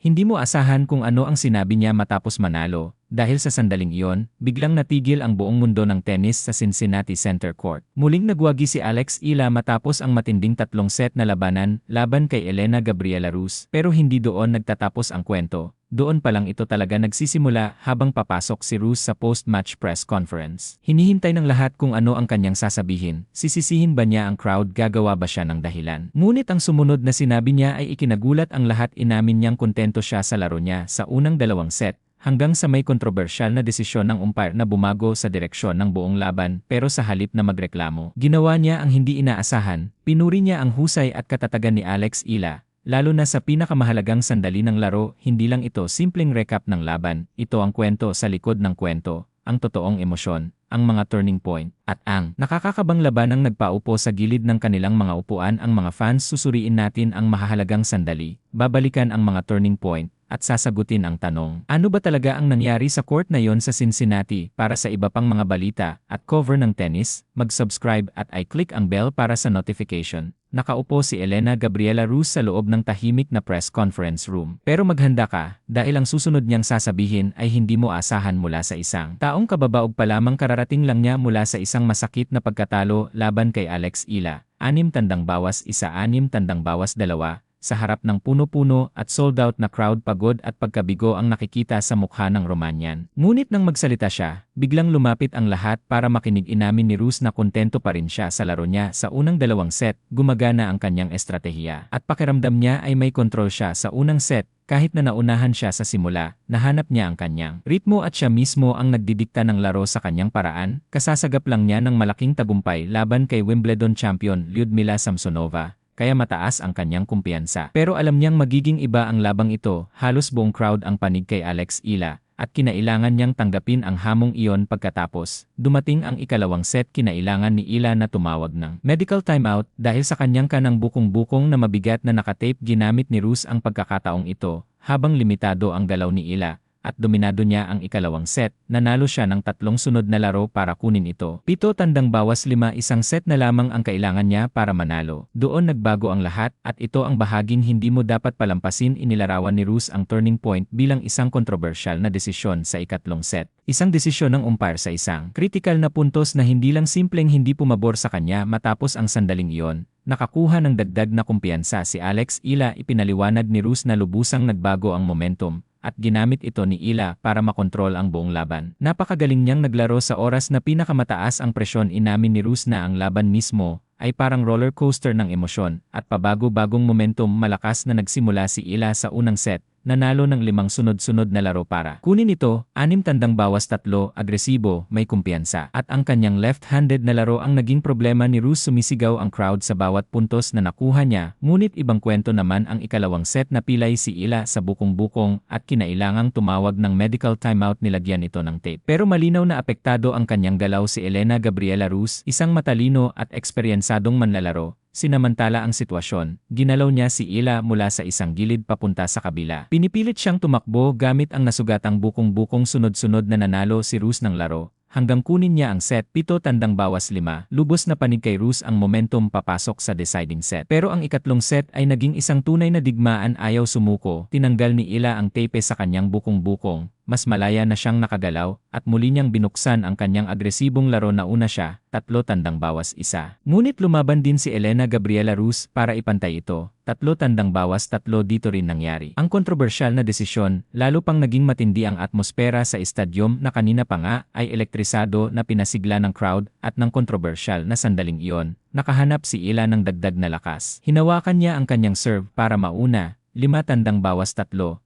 Hindi mo asahan kung ano ang sinabi niya matapos manalo. Dahil sa sandaling iyon, biglang natigil ang buong mundo ng tennis sa Cincinnati Center Court. Muling nagwagi si Alex Ila matapos ang matinding 3 set na labanan laban kay Elena Gabriela Rus. Pero hindi doon nagtatapos ang kwento. Doon pa lang ito talaga nagsisimula habang papasok si Rus sa post-match press conference. Hinihintay ng lahat kung ano ang kanyang sasabihin. Sisisihin ba niya ang crowd, gagawa ba siya ng dahilan? Ngunit ang sumunod na sinabi niya ay ikinagulat ang lahat. Inamin niyang kontento siya sa laro niya sa unang 2 set. Hanggang sa may kontrobersyal na desisyon ng umpire na bumago sa direksyon ng buong laban pero sa halip na magreklamo, ginawa niya ang hindi inaasahan. Pinuri niya ang husay at katatagan ni Alex Ila, lalo na sa pinakamahalagang sandali ng laro. Hindi lang ito simpleng recap ng laban, ito ang kwento sa likod ng kwento, ang totoong emosyon, ang mga turning point, at ang nakakakabang labanang nagpaupo sa gilid ng kanilang mga upuan. Ang mga fans, susuriin natin ang mahahalagang sandali, babalikan ang mga turning point, at sasagutin ang tanong, ano ba talaga ang nangyari sa court na yon sa Cincinnati? Para sa iba pang mga balita at cover ng tennis, mag-subscribe at i-click ang bell para sa notification. Nakaupo si Elena Gabriela Rus sa loob ng tahimik na press conference room. Pero maghanda ka, dahil ang susunod niyang sasabihin ay hindi mo asahan mula sa isang taong kababaog pa lamang. Kararating lang niya mula sa isang masakit na pagkatalo laban kay Alex Ila. 6-1, 6-2 sa harap ng puno-puno at sold-out na crowd. Pagod at pagkabigo ang nakikita sa mukha ng Romanian. Ngunit nang magsalita siya, biglang lumapit ang lahat para makinig. Inamin ni Rus na kontento pa rin siya sa laro niya sa unang 2 set. Gumagana ang kanyang estratehiya at pakiramdam niya ay may kontrol siya sa unang set. Kahit na naunahan siya sa simula, nahanap niya ang kanyang ritmo at siya mismo ang nagdidikta ng laro sa kanyang paraan. Kasasagap lang niya ng malaking tagumpay laban kay Wimbledon champion Lyudmila Samsonova, kaya mataas ang kanyang kumpiyansa. Pero alam niyang magiging iba ang labang ito. Halos buong crowd ang panig kay Alex Ila, at kinailangan niyang tanggapin ang hamong iyon. Pagkatapos dumating ang ikalawang set, kinailangan ni Ila na tumawag ng medical timeout dahil sa kanyang kanang bukong-bukong na mabigat na nakatape. Ginamit ni Rus ang pagkakataong ito habang limitado ang galaw ni Ila, at dominado niya ang ikalawang set. Nanalo siya ng 3 sunod na laro para kunin ito. 7-5, 1 set na lamang ang kailangan niya para manalo. Doon nagbago ang lahat, at ito ang bahaging hindi mo dapat palampasin. Inilarawan ni Rus ang turning point bilang isang kontrobersyal na desisyon sa ikatlong set. Isang desisyon ng umpire sa isang kritikal na puntos na hindi lang simpleng hindi pumabor sa kanya. Matapos ang sandaling iyon, nakakuha ng dagdag na kumpiyansa si Alex Ila. Ipinaliwanag ni Rus na lubusang nagbago ang momentum, at ginamit ito ni Ila para makontrol ang buong laban. Napakagaling niyang naglaro sa oras na pinakamataas ang presyon. Inamin ni Rus na ang laban mismo ay parang roller coaster ng emosyon at pabago-bagong momentum. Malakas na nagsimula si Ila sa unang set, nanalo ng 5 sunod-sunod na laro para kunin ito. 6-3, agresibo, may kumpiyansa, at ang kanyang left-handed na laro ang naging problema ni Rus. Sumisigaw ang crowd sa bawat puntos na nakuha niya. Ngunit ibang kwento naman ang ikalawang set. Napilay si Ila sa bukong-bukong at kinailangang tumawag ng medical timeout. Nilagyan ito ng tape, pero malinaw na apektado ang kanyang galaw. Si Elena Gabriela Rus, isang matalino at eksperyensadong manlalaro, sinamantala ang sitwasyon. Ginalaw niya si Ila mula sa isang gilid papunta sa kabila. Pinipilit siyang tumakbo gamit ang nasugatang bukong-bukong. Sunod-sunod na nanalo si Rus ng laro, hanggang kunin niya ang set. 7-5, lubos na panig kay Rus ang momentum papasok sa deciding set. Pero ang ikatlong set ay naging isang tunay na digmaan. Ayaw sumuko. Tinanggal ni Ila ang tape sa kanyang bukong-bukong. Mas malaya na siyang nakagalaw, at muli niyang binuksan ang kanyang agresibong laro. Nauna siya, 3-1. Ngunit lumaban din si Elena Gabriela Rus para ipantay ito. 3-3 dito rin nangyari ang kontrobersyal na desisyon. Lalo pang naging matindi ang atmosfera sa estadyum na kanina pa nga ay elektrisado na pinasigla ng crowd, at ng kontrobersyal na sandaling iyon, nakahanap si Ila ng dagdag na lakas. Hinawakan niya ang kanyang serve para mauna, 5-3,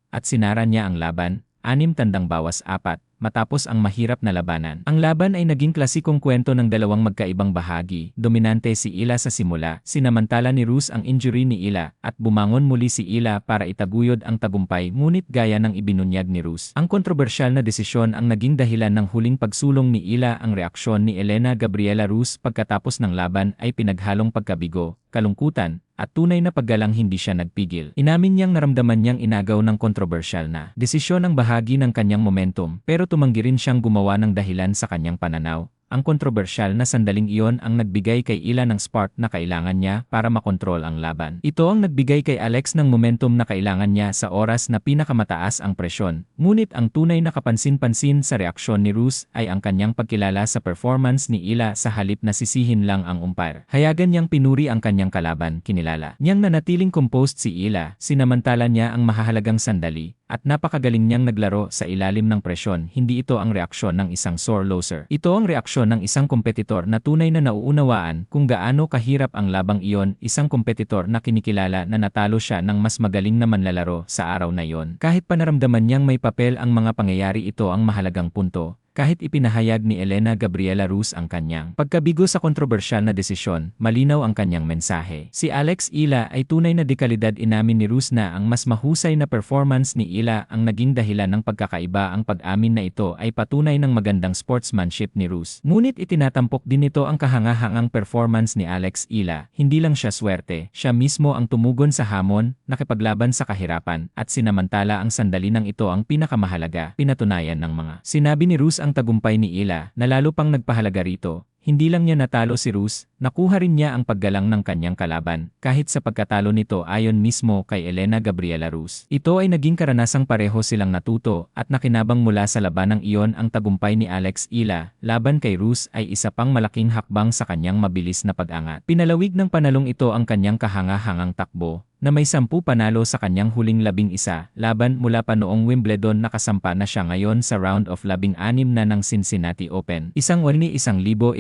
at sinara niya ang laban, 6-4, matapos ang mahirap na labanan. Ang laban ay naging klasikong kwento ng dalawang magkaibang bahagi. Dominante si Ila sa simula, sinamantala ni Rus ang injury ni Ila, at bumangon muli si Ila para itaguyod ang tagumpay. Ngunit gaya ng ibinunyag ni Rus, ang kontrobersyal na desisyon ang naging dahilan ng huling pagsulong ni Ila. Ang reaksyon ni Elena Gabriela Rus pagkatapos ng laban ay pinaghalong pagkabigo, kalungkutan, at tunay na paggalang. Hindi siya nagpigil. Inamin niyang naramdaman niyang inagaw ng kontrobersyal na desisyon ang bahagi ng kanyang momentum, pero tumanggi rin siyang gumawa ng dahilan sa kanyang pananaw. ang kontrobersyal na sandaling iyon ang nagbigay kay Ila ng spark na kailangan niya para makontrol ang laban. Ito ang nagbigay kay Alex ng momentum na kailangan niya sa oras na pinakamataas ang presyon. Ngunit ang tunay na kapansin-pansin sa reaksyon ni Roos ay ang kanyang pagkilala sa performance ni Ila sa halip na sisihin lang ang umpire. Hayagan niyang pinuri ang kanyang kalaban, kinilala niyang nanatiling composed si Ila, sinamantala niya ang mahahalagang sandali, at napakagaling niyang naglaro sa ilalim ng presyon. Hindi ito ang reaksyon ng isang sore loser. Ito ang reaksyon ng isang kompetitor na tunay na nauunawaan kung gaano kahirap ang labang iyon, isang kompetitor na kinikilala na natalo siya ng mas magaling na manlalaro sa araw na iyon. Kahit panaramdaman niyang may papel ang mga pangyayari, ito ang mahalagang punto. Kahit ipinahayag ni Elena Gabriela Roos ang kanyang pagkabigo sa kontrobersyal na desisyon, malinaw ang kanyang mensahe. Si Alex Ila ay tunay na dekalidad. Inamin ni Roos na ang mas mahusay na performance ni Ila ang naging dahilan ng pagkakaiba. Ang pag-amin na ito ay patunay ng magandang sportsmanship ni Roos. Ngunit itinatampok din nito ang kahangahangang performance ni Alex Ila. Hindi lang siya swerte, siya mismo ang tumugon sa hamon, nakipaglaban sa kahirapan, at sinamantala ang sandali ng ito ang pinakamahalaga, pinatunayan ng mga sinabi ni Roos. Ang tagumpay ni Ila na lalo pang nagpahalaga rito. Hindi lang niya natalo si Roos, nakuha rin niya ang paggalang ng kanyang kalaban, kahit sa pagkatalo nito ayon mismo kay Elena Gabriela Roos. Ito ay naging karanasang pareho silang natuto at nakinabang mula sa labanang iyon. Ang tagumpay ni Alex Ila laban kay Roos ay isa pang malaking hakbang sa kanyang mabilis na pag-angat. Pinalawig ng panalong ito ang kanyang kahangahangang takbo, na may 10 panalo sa kanyang huling 11 laban mula pa noong Wimbledon. Nakasampa na siya ngayon sa round of 16 na ng Cincinnati Open, isang 1,000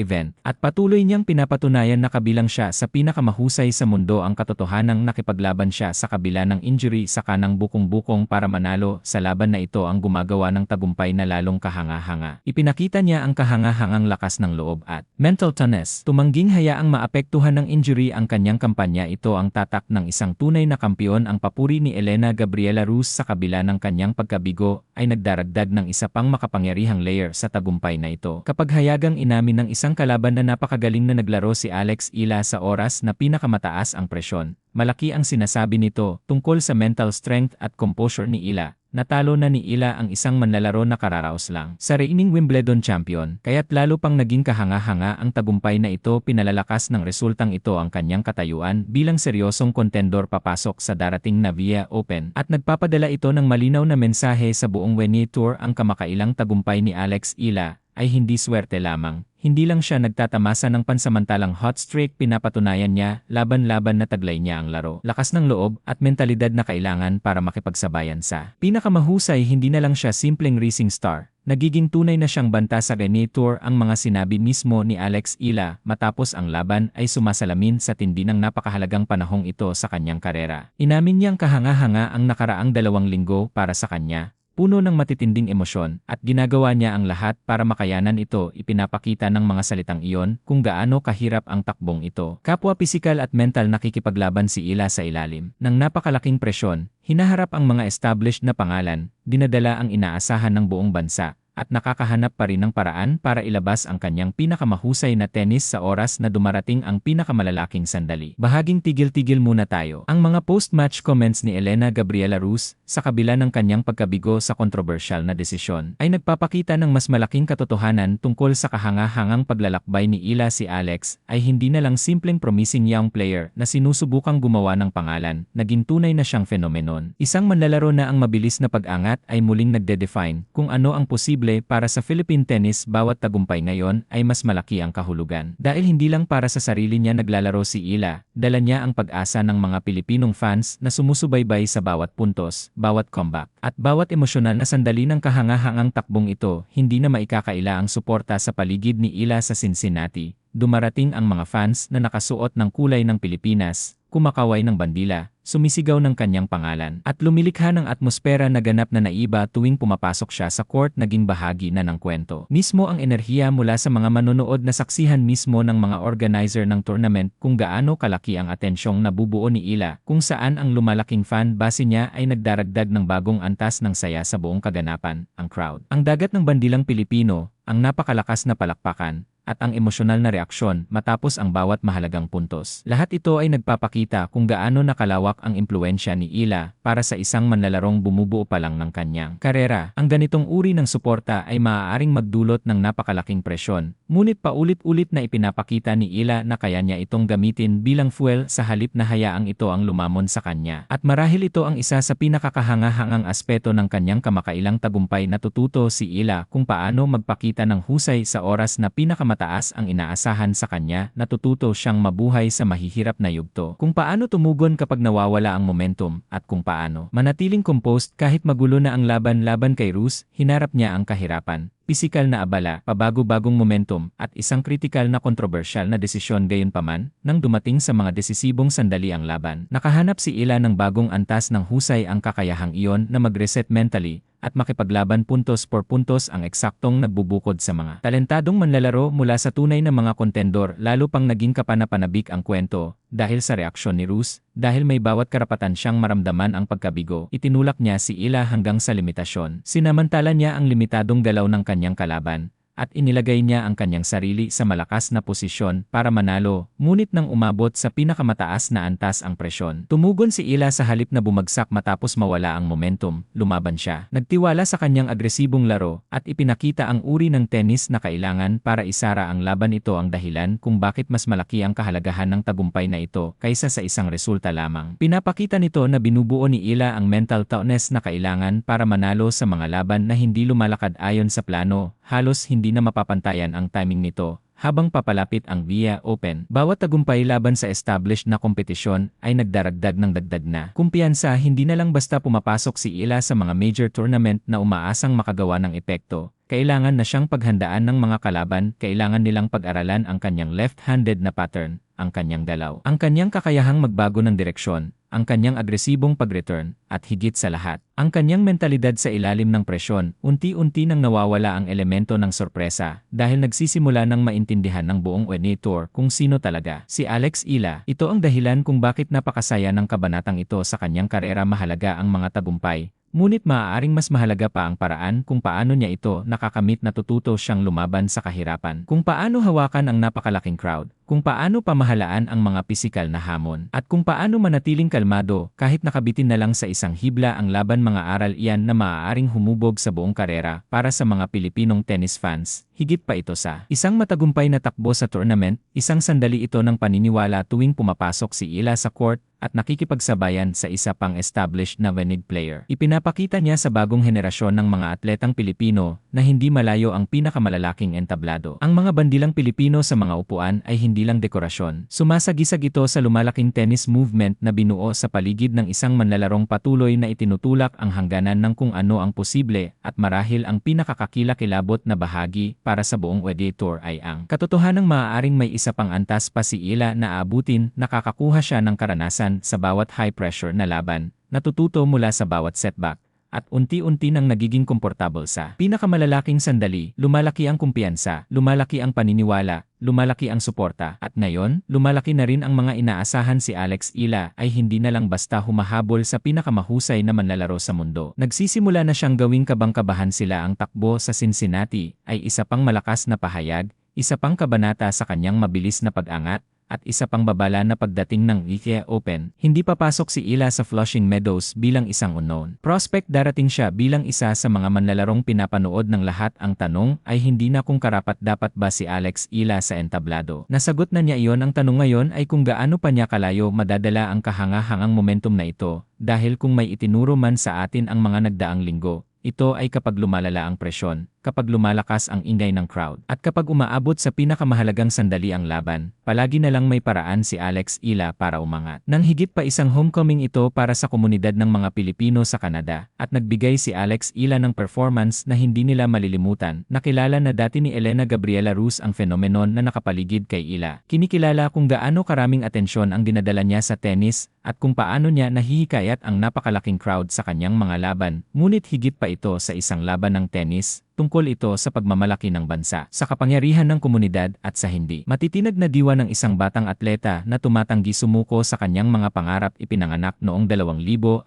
event, at patuloy niyang pinapatunayan na kabilang siya sa pinakamahusay sa mundo. Ang katotohanang nakipaglaban siya sa kabila ng injury sa kanang bukong-bukong para manalo sa laban na ito ang gumagawa ng tagumpay na lalong kahanga-hanga. Ipinakita niya ang kahangahangang lakas ng loob at mental toughness. Tumangging hayaang maapektuhan ng injury ang kanyang kampanya. Ito ang tatak ng isang tunay na kampiyon. Ang papuri ni Elena Gabriela Roos sa kabila ng kanyang pagkabigo ay nagdaragdag ng isa pang makapangyarihang layer sa tagumpay na ito. Kapag hayagang inamin ng isang kalaban na napakagaling na naglaro si Alex Ila sa oras na pinakamataas ang presyon, malaki ang sinasabi nito tungkol sa mental strength at composure ni Ila. Natalo na ni Ila ang isang manlalaro na kararaos lang sa reigning Wimbledon champion, kaya't lalo pang naging kahanga-hanga ang tagumpay na ito. Pinalalakas ng resultang ito ang kanyang katayuan bilang seryosong kontendor papasok sa darating na VIA Open, at nagpapadala ito ng malinaw na mensahe sa buong WTA Tour. Ang kamakailang tagumpay ni Alex Ila ay hindi swerte lamang. Hindi lang siya nagtatamasa ng pansamantalang hot streak, pinapatunayan niya laban-laban na taglay niya ang laro, lakas ng loob at mentalidad na kailangan para makipagsabayan sa pinakamahusay. Hindi na lang siya simpleng racing star, nagiging tunay na siyang banta sa WTA Tour. Ang mga sinabi mismo ni Alex Ila matapos ang laban ay sumasalamin sa tindi ng napakahalagang panahong ito sa kanyang karera. Inamin niyang kahanga-hanga ang nakaraang 2 linggo para sa kanya, puno ng matitinding emosyon, at ginagawa niya ang lahat para makayanan ito. Ipinapakita ng mga salitang iyon kung gaano kahirap ang takbong ito. Kapwa pisikal at mental nakikipaglaban si Ila sa ilalim ng napakalaking presyon, hinaharap ang mga established na pangalan, dinadala ang inaasahan ng buong bansa, at nakakahanap pa rin ng paraan para ilabas ang kanyang pinakamahusay na tennis sa oras na dumarating ang pinakamalalaking sandali. Bahaging tigil-tigil muna tayo. Ang mga post-match comments ni Elena Gabriela Roos sa kabila ng kanyang pagkabigo sa kontrobersyal na desisyon ay nagpapakita ng mas malaking katotohanan tungkol sa kahanga-hangang paglalakbay ni Ila. Si Alex ay hindi na lang simpleng promising young player na sinusubukang gumawa ng pangalan, naging tunay na siyang fenomenon. Isang manlalaro na ang mabilis na pag-angat ay muling nagde-define kung ano ang posible para sa Philippine tennis. Bawat tagumpay ngayon ay mas malaki ang kahulugan. Dahil hindi lang para sa sarili niya naglalaro si Ila, dala niya ang pag-asa ng mga Pilipinong fans na sumusubaybay sa bawat puntos, bawat comeback, at bawat emosyonal na sandali ng kahangahangang takbong ito. Hindi na maikakaila ang suporta sa paligid ni Ila sa Cincinnati. Dumarating ang mga fans na nakasuot ng kulay ng Pilipinas, kumakaway ng bandila, sumisigaw ng kanyang pangalan, at lumilikha ng atmosfera na ganap na naiba tuwing pumapasok siya sa court. Naging bahagi na ng kwento mismo ang enerhiya mula sa mga manonood na saksihan mismo ng mga organizer ng tournament kung gaano kalaki ang atensyong nabubuo ni Ila, kung saan ang lumalaking fan base niya ay nagdaragdag ng bagong antas ng saya sa buong kaganapan. Ang crowd, ang dagat ng bandilang Pilipino, ang napakalakas na palakpakan, at ang emosyonal na reaksyon matapos ang bawat mahalagang puntos. Lahat ito ay nagpapakita kung gaano nakalawak ang impluwensya ni Ila para sa isang manlalarong bumubuo pa lang ng kanyang karera. Ang ganitong uri ng suporta ay maaaring magdulot ng napakalaking presyon, Ngunit paulit-ulit na ipinapakita ni Ila na kaya niya itong gamitin bilang fuel sa halip na hayaang ito ang lumamon sa kanya. At marahil ito ang isa sa pinakakahangahangang aspeto ng kanyang kamakailang tagumpay. Natututo si Ila kung paano magpakita ng husay sa oras na pinakamataas ang inaasahan sa kanya. Natututo siyang mabuhay sa mahihirap na yugto. Kung paano tumugon kapag nawawala ang momentum at kung paano manatiling composed kahit magulo na ang laban kay Rus. Hinarap niya ang kahirapan, pisikal na abala, pabago-bagong momentum, at isang kritikal na kontrobersyal na desisyon. Gayunpaman, nang dumating sa mga desisibong sandali ang laban, nakahanap si Ila ng bagong antas ng husay. Ang kakayahang iyon na mag-reset mentally at makipaglaban puntos por puntos ang eksaktong nagbubukod sa mga talentadong manlalaro mula sa tunay na mga kontendor. Lalo pang naging kapanapanabik ang kwento dahil sa reaksyon ni Rus. Dahil may bawat karapatan siyang maramdaman ang pagkabigo, itinulak niya si Ila hanggang sa limitasyon. Sinamantala niya ang limitadong galaw ng kanyang kalaban at inilagay niya ang kanyang sarili sa malakas na posisyon para manalo. Ngunit nang umabot sa pinakamataas na antas ang presyon, tumugon si Ila sa halip na bumagsak matapos mawala ang momentum. Lumaban siya, nagtiwala sa kanyang agresibong laro at ipinakita ang uri ng tennis na kailangan para isara ang laban. Ito ang dahilan kung bakit mas malaki ang kahalagahan ng tagumpay na ito kaysa sa isang resulta lamang. Pinapakita nito na binubuo ni Ila ang mental toughness na kailangan para manalo sa mga laban na hindi lumalakad ayon sa plano. Halos hindi na mapapantayan ang timing nito. Habang papalapit ang VIA Open, bawat tagumpay laban sa established na kompetisyon ay nagdaragdag ng dagdag na kumpiyansa. Hindi na lang basta pumapasok si Ila sa mga major tournament na umaasang makagawa ng epekto. Kailangan na siyang paghandaan ng mga kalaban. Kailangan nilang pag-aralan ang kanyang left-handed na pattern, ang kanyang galaw, ang kanyang kakayahang magbago ng direksyon, ang kanyang agresibong pag-return, at higit sa lahat, ang kanyang mentalidad sa ilalim ng presyon. Unti-unti nang nawawala ang elemento ng sorpresa dahil nagsisimula ng maintindihan ng buong WTA Tour kung sino talaga si Alex Ila. Ito ang dahilan kung bakit napakasaya ng kabanatang ito sa kanyang karera. Mahalaga ang mga tagumpay, ngunit maaaring mas mahalaga pa ang paraan kung paano niya ito nakakamit. Natututo siyang lumaban sa kahirapan, kung paano hawakan ang napakalaking crowd, kung paano pamahalaan ang mga pisikal na hamon, at kung paano manatiling kalmado kahit nakabitin na lang sa isang hibla ang laban. Mga aral iyan na maaaring humubog sa buong karera para sa mga Pilipinong tennis fans. Higit pa ito sa isang matagumpay na takbo sa tournament, isang sandali ito ng paniniwala tuwing pumapasok si Ila sa court at nakikipagsabayan sa isa pang established na winning player. Ipinapakita niya sa bagong henerasyon ng mga atletang Pilipino na hindi malayo ang pinakamalalaking entablado. Ang mga bandilang Pilipino sa mga upuan ay hindi lang dekorasyon. Sumasagisag ito sa lumalaking tennis movement na binuo sa paligid ng isang manlalarong patuloy na itinutulak ang hangganan ng kung ano ang posible. At marahil ang pinakakakilakilabot na bahagi para sa buong WTA Tour ay ang katotohanang maaaring may isa pang antas pa si Ila na aabutin. Nakakakuha siya ng karanasan sa bawat high-pressure na laban, natututo mula sa bawat setback, at unti-unti nang nagiging komportable sa pinakamalalaking sandali. Lumalaki ang kumpiyansa, lumalaki ang paniniwala, lumalaki ang suporta, at ngayon, lumalaki na rin ang mga inaasahan. Si Alex Ila ay hindi na lang basta humahabol sa pinakamahusay na manlalaro sa mundo. Nagsisimula na siyang gawing kabang-kabahan. Sila ang takbo sa Cincinnati ay isa pang malakas na pahayag, isa pang kabanata sa kanyang mabilis na pag-angat, at isa pang babala na pagdating ng VIA Open. Hindi papasok si Ila sa Flushing Meadows bilang isang unknown prospect. Darating siya bilang isa sa mga manlalarong pinapanood ng lahat. Ang tanong ay hindi na kung karapat-dapat ba si Alex Ila sa entablado. Nasagot na niya iyon. Ang tanong ngayon ay kung gaano pa niya kalayo madadala ang kahangahangang momentum na ito. Dahil kung may itinuro man sa atin ang mga nagdaang linggo, ito ay kapag lumalala ang presyon, kapag lumalakas ang ingay ng crowd, at kapag umaabot sa pinakamahalagang sandali ang laban, palagi na lang may paraan si Alex Ila para umangat. Nang higit pa isang homecoming ito para sa komunidad ng mga Pilipino sa Canada, at nagbigay si Alex Ila ng performance na hindi nila malilimutan. Nakilala na dati ni Elena Gabriela Rus ang fenomenon na nakapaligid kay Ila. Kinikilala kung gaano karaming atensyon ang dinadala niya sa tennis, at kung paano niya nahihikayat ang napakalaking crowd sa kanyang mga laban. Ngunit higit pa ito sa isang laban ng tennis. Tungkol ito sa pagmamalaki ng bansa, sa kapangyarihan ng komunidad, at sa hindi matitinag na diwa ng isang batang atleta na tumatanggi sumuko sa kanyang mga pangarap. Ipinanganak noong 2005,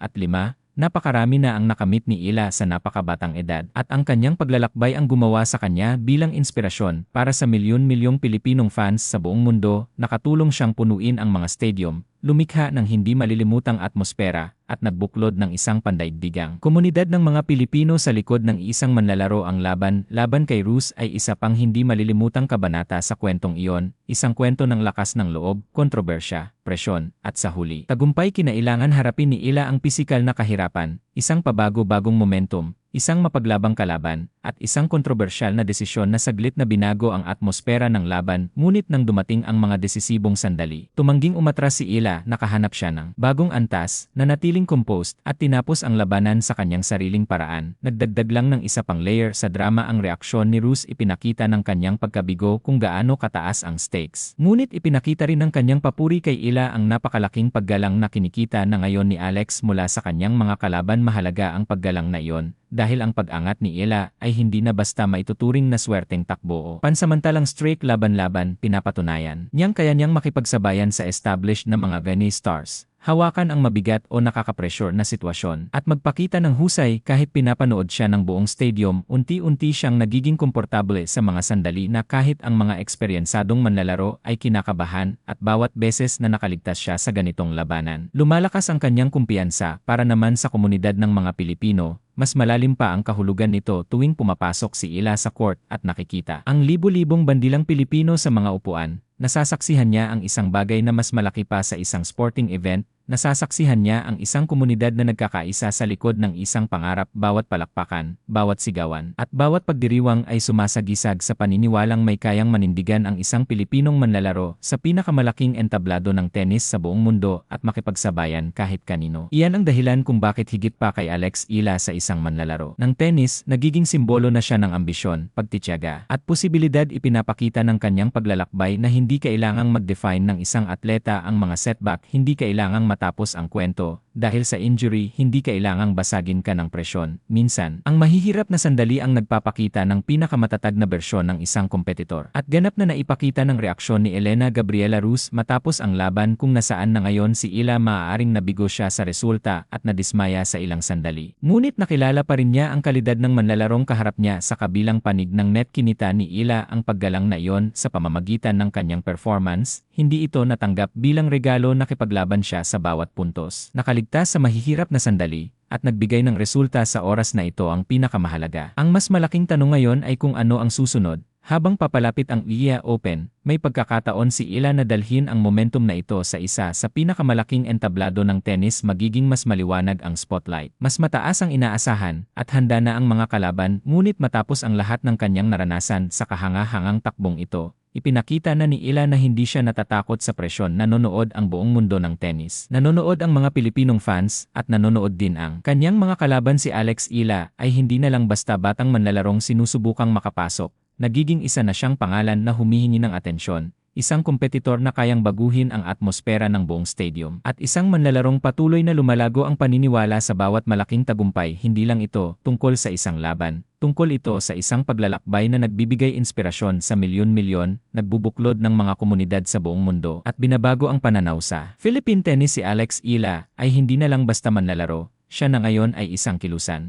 napakarami na ang nakamit ni Ila sa napakabatang edad, at ang kanyang paglalakbay ang gumawa sa kanya bilang inspirasyon para sa milyon-milyong Pilipinong fans sa buong mundo. Nakatulong siyang punuin ang mga stadium, lumikha ng hindi malilimutang atmosfera at nagbuklod ng isang pandaigdigang komunidad ng mga Pilipino sa likod ng isang manlalaro. Ang laban kay Rus ay isa pang hindi malilimutang kabanata sa kwentong iyon, isang kwento ng lakas ng loob, kontrobersya, presyon, at sa huli tagumpay. Kinailangan harapin ni Ila ang pisikal na kahirapan, isang pabago-bagong momentum, isang mapaglabang kalaban, at isang kontrobersyal na desisyon na saglit na binago ang atmosfera ng laban. Ngunit nang dumating ang mga desisibong sandali, tumangging umatras si Ila. Nakahanap siya ng bagong antas, nanatiling composed, at tinapos ang labanan sa kanyang sariling paraan. Nagdagdag lang ng isa pang layer sa drama ang reaksyon ni Rus. Ipinakita ng kanyang pagkabigo kung gaano kataas ang stakes. Ngunit ipinakita rin ng kanyang papuri kay Ila ang napakalaking paggalang na kinikita na ngayon ni Alex mula sa kanyang mga kalaban. Mahalaga ang paggalang na iyon, dahil ang pag-angat ni Ila ay hindi na basta maituturing na swerteng takbo o pansamantalang streak. Laban-laban, pinapatunayan niyang kaya niyang makipagsabayan sa established na mga Ghanaian stars, hawakan ang mabigat o nakakapressure na sitwasyon, at magpakita ng husay. Kahit pinapanood siya ng buong stadium, unti-unti siyang nagiging komportable sa mga sandali na kahit ang mga eksperyensadong manlalaro ay kinakabahan, at bawat beses na nakaligtas siya sa ganitong labanan, lumalakas ang kanyang kumpiyansa. Para naman sa komunidad ng mga Pilipino, mas malalim pa ang kahulugan nito tuwing pumapasok si Ila sa court at nakikita ang libu-libong bandilang Pilipino sa mga upuan. Nasasaksihan niya ang isang bagay na mas malaki pa sa isang sporting event. Nasasaksihan niya ang isang komunidad na nagkakaisa sa likod ng isang pangarap. Bawat palakpakan, bawat sigawan, at bawat pagdiriwang ay sumasagisag sa paniniwalang may kayang manindigan ang isang Pilipinong manlalaro sa pinakamalaking entablado ng tennis sa buong mundo at makipagsabayan kahit kanino. Iyan ang dahilan kung bakit higit pa kay Alex Ila sa isang manlalaro ng tennis, nagiging simbolo na siya ng ambisyon, pagtitiyaga, at posibilidad. Ipinapakita ng kanyang paglalakbay na hindi kailangang mag-define ng isang atleta ang mga setback, hindi kailangang matapos ang kwento dahil sa injury, hindi kailangang basagin ka ng presyon. Minsan, ang mahihirap na sandali ang nagpapakita ng pinakamatatag na bersyon ng isang kompetitor. At ganap na naipakita ng reaksyon ni Elena Gabriela Rus matapos ang laban kung nasaan na ngayon si Ila maaaring nabigo siya sa resulta at nadismaya sa ilang sandali. Ngunit nakilala pa rin niya ang kalidad ng manlalarong kaharap niya sa kabilang panig ng net. Kinita ni Ila ang paggalang na iyon sa pamamagitan ng kanyang performance. Hindi ito natanggap bilang regalo. Nakipaglaban siya sa bawat puntos, nakaligtas sa mahihirap na sandali, at nagbigay ng resulta sa oras na ito. Ang pinakamahalaga. Ang mas malaking tanong ngayon ay kung ano ang susunod. Habang papalapit ang IA Open, may pagkakataon si Ila na dalhin ang momentum na ito sa isa sa pinakamalaking entablado ng tennis. Magiging mas maliwanag ang spotlight, mas mataas ang inaasahan, at handa na ang mga kalaban. Ngunit matapos ang lahat ng kanyang naranasan sa kahanga-hangang takbong ito, ipinakita na ni Ila na hindi siya natatakot sa presyon. Nanonood ang buong mundo ng tennis, nanonood ang mga Pilipinong fans, at nanonood din ang kanyang mga kalaban. Si Alex Ila ay hindi na lang basta batang manlalarong sinusubukang makapasok. Nagiging isa na siyang pangalan na humihingi ng atensyon, isang kompetitor na kayang baguhin ang atmosfera ng buong stadium, at isang manlalarong patuloy na lumalago ang paniniwala sa bawat malaking tagumpay. Hindi lang ito tungkol sa isang laban, tungkol ito sa isang paglalakbay na nagbibigay inspirasyon sa milyon-milyon, nagbubuklod ng mga komunidad sa buong mundo, at binabago ang pananaw sa Philippine tennis. Si Alex Ila ay hindi na lang basta manlalaro, siya na ngayon ay isang kilusan.